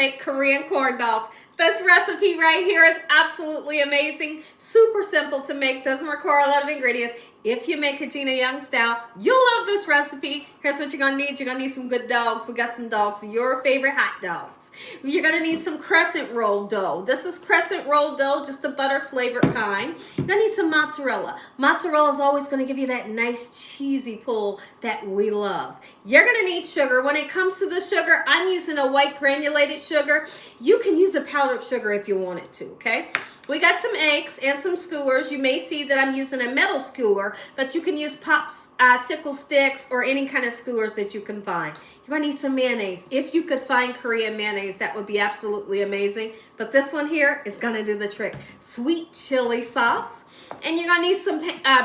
make Korean corn dogs. This recipe right here is absolutely amazing. Super simple to make, doesn't require a lot of ingredients. If you make a Gina Young style, you'll love this recipe. Here's what you're gonna need. You're gonna need some good dogs. We got some dogs, your favorite hot dogs. You're gonna need some crescent roll dough. This is crescent roll dough, just the butter flavored kind. You're gonna need some mozzarella. Mozzarella is always gonna give you that nice cheesy pull that we love. You're gonna need sugar. When it comes to the sugar, I'm using a white granulated sugar. You can use a powdered sugar if you wanted to, okay? We got some eggs and some skewers. You may see that I'm using a metal skewer, but you can use sickle sticks or any kind of skewers that you can find. You're gonna need some mayonnaise. If you could find Korean mayonnaise, that would be absolutely amazing. But this one here is gonna do the trick. Sweet chili sauce. And you're gonna need some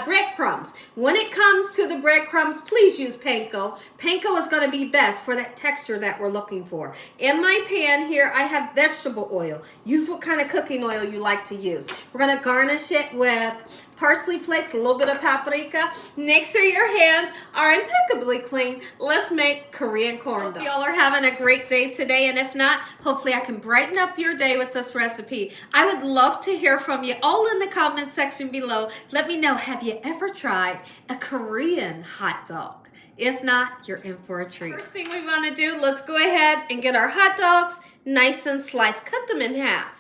breadcrumbs. When it comes to the breadcrumbs, please use panko. Panko is gonna be best for that texture that we're looking for. In my pan here, I have vegetable oil. Use what kind of cooking oil you like to use. We're gonna garnish it with parsley flakes, a little bit of paprika. Make sure your hands are impeccably clean. Let's make Korean corn dogs. Hope y'all are having a great day today, and if not, hopefully I can brighten up your day with this recipe. I would love to hear from you all in the comment section below. Let me know, have you ever tried a Korean hot dog? If not, you're in for a treat. First thing we want to do, let's go ahead and get our hot dogs nice and sliced. Cut them in half.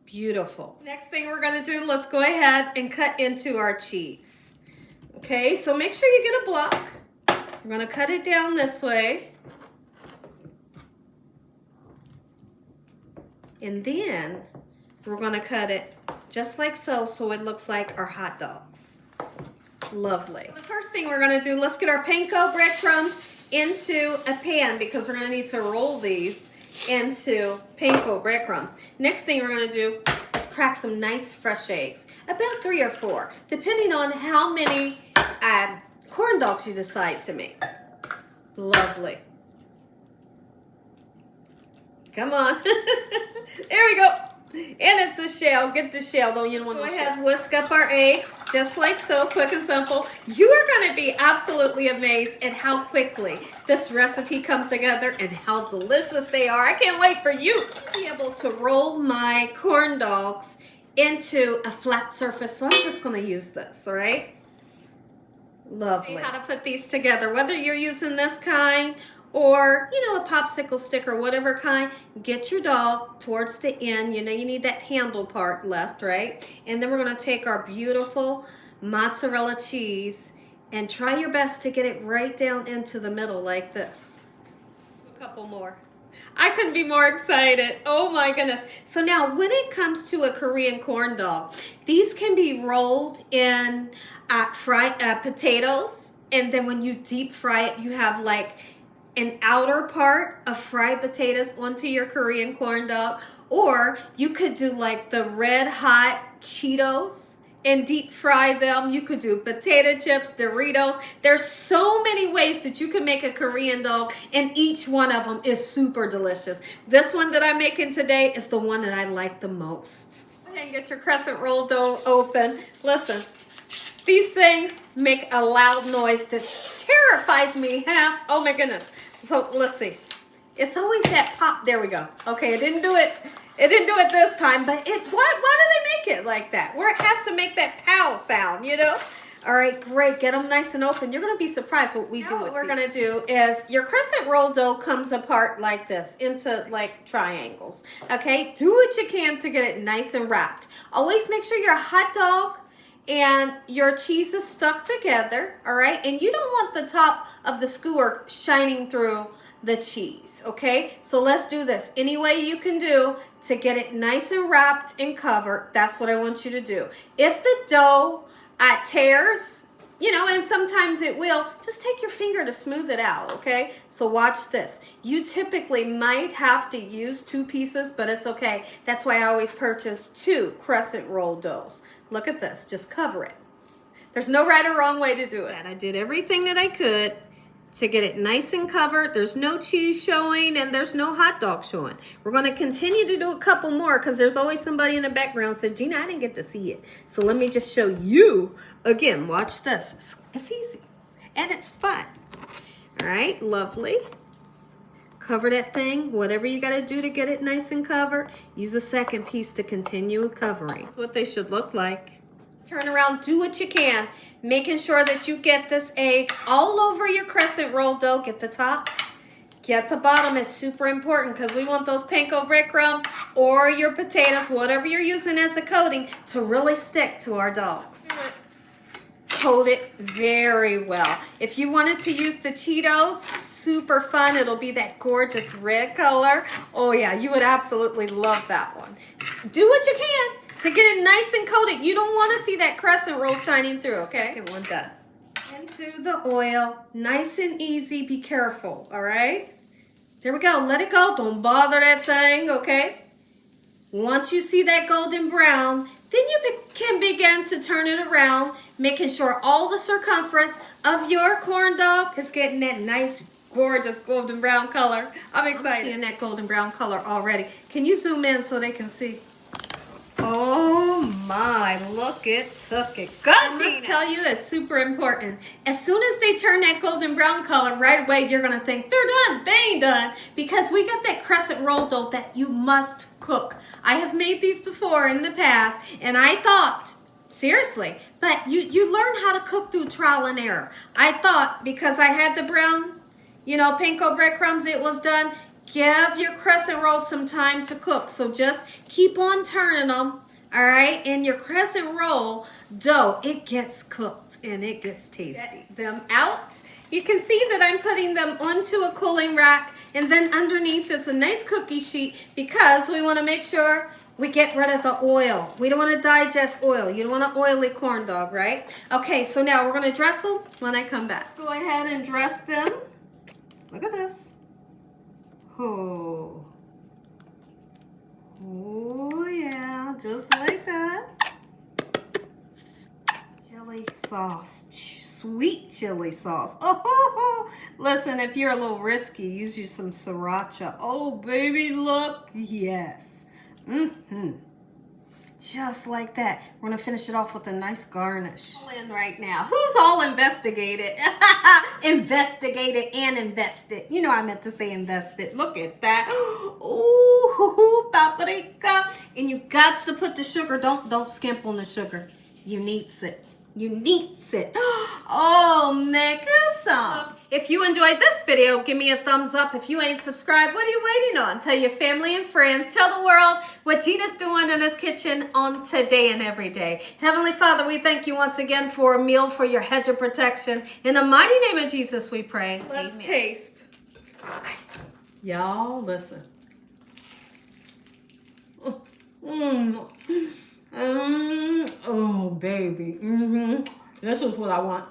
Beautiful. Next thing we're gonna do, let's go ahead and cut into our cheese. Okay, so make sure you get a block. We're gonna cut it down this way. And then we're gonna cut it just like so, so it looks like our hot dogs. Lovely. The first thing we're gonna do, let's get our panko breadcrumbs into a pan because we're gonna need to roll these into panko breadcrumbs. Next thing we're gonna do is crack some nice fresh eggs, about 3 or 4, depending on how many corn dogs you decide to make. Lovely. Come on. There we go. And it's a shell. Get the shell. Don't you want to go ahead and whisk up our eggs just like so, quick and simple. You are going to be absolutely amazed at how quickly this recipe comes together and how delicious they are. I can't wait for you to be able to roll my corn dogs into a flat surface. So I'm just going to use this, all right? Lovely. How to put these together, whether you're using this kind or, you know, a popsicle stick or whatever kind, get your dog towards the end. You know, you need that handle part left, right? And then we're gonna take our beautiful mozzarella cheese and try your best to get it right down into the middle like this. A couple more. I couldn't be more excited. Oh my goodness. So now when it comes to a Korean corn dog, these can be rolled in fried potatoes. And then when you deep fry it, you have like an outer part of fried potatoes onto your Korean corn dog. Or you could do like the red hot Cheetos and deep fry them. You could do potato chips, Doritos. There's so many ways that you can make a Korean dog, and each one of them is super delicious. This one that I'm making today is the one that I like the most. Go ahead and get your crescent roll dough open. Listen, these things make a loud noise that terrifies me half. Oh my goodness. So let's see. It's always that pop. There we go. Okay, it didn't do it. It didn't do it this time, but why do they make it like that? Where it has to make that pow sound, you know? All right, great. Get them nice and open. You're going to be surprised what we do. What we're going to do is your crescent roll dough comes apart like this into like triangles. Okay, do what you can to get it nice and wrapped. Always make sure your hot dog and your cheese is stuck together, all right? And you don't want the top of the skewer shining through the cheese, okay? So let's do this. Any way you can do to get it nice and wrapped and covered, that's what I want you to do. If the dough tears, you know, and sometimes it will, just take your finger to smooth it out, okay? So watch this. You typically might have to use 2 pieces, but it's okay. That's why I always purchase 2 crescent roll doughs. Look at this, just cover it. There's no right or wrong way to do it. I did everything that I could to get it nice and covered. There's no cheese showing and there's no hot dog showing. We're going to continue to do a couple more because there's always somebody in the background said, Gina, I didn't get to see it. So let me just show you again. Watch this. It's easy and it's fun. All right, lovely. Cover that thing, whatever you gotta do to get it nice and covered. Use a second piece to continue covering. That's what they should look like. Turn around, do what you can, making sure that you get this egg all over your crescent roll dough. Get the top, get the bottom. It's super important because we want those panko breadcrumbs or your potatoes, whatever you're using as a coating, to really stick to our dogs. Coat it very well. If you wanted to use the Cheetos, super fun. It'll be that gorgeous red color. Oh yeah, you would absolutely love that one. Do what you can to get it nice and coated. You don't want to see that crescent roll shining through, okay? Second one done. Into the oil, nice and easy. Be careful, all right? There we go. Let it go. Don't bother that thing, okay? Once you see that golden brown, then you can begin to turn it around, making sure all the circumference of your corn dog is getting that nice, gorgeous golden brown color. I'm excited. I'm seeing that golden brown color already. Can you zoom in so they can see? Oh my, look, it took it. Good, Gina. I must tell you, it's super important. As soon as they turn that golden brown color, right away you're gonna think, they're done, they ain't done. Because we got that crescent roll dough that you must cook. I have made these before in the past, and I thought, seriously, but you learn how to cook through trial and error. I thought because I had the brown, panko breadcrumbs, it was done. Give your crescent rolls some time to cook. So just keep on turning them, all right? And your crescent roll dough, it gets cooked and it gets tasty. Get them out. You can see that I'm putting them onto a cooling rack, and then underneath is a nice cookie sheet because we want to make sure we get rid of the oil. We don't want to digest oil. You don't want an oily corn dog, right? Okay, so now we're going to dress them when I come back. Let's go ahead and dress them. Look at this. Oh yeah, just like that. Chili sauce, sweet chili sauce. Oh, listen, if you're a little risky, use you some sriracha. Oh, baby, look, yes. Just like that. We're gonna finish it off with a nice garnish. All in right now. Who's all investigated? Investigated and invested. You know I meant to say invested. Look at that. Ooh, paprika. And you got to put the sugar. Don't skimp on the sugar. You needs it. You needs it. Oh, make some. If you enjoyed this video, give me a thumbs up. If you ain't subscribed, what are you waiting on? Tell your family and friends. Tell the world what Gina's doing in this kitchen on today and every day. Heavenly Father, we thank you once again for a meal, for your hedge of protection. In the mighty name of Jesus, we pray. Let's taste. Y'all, listen. Oh, baby. This is what I want.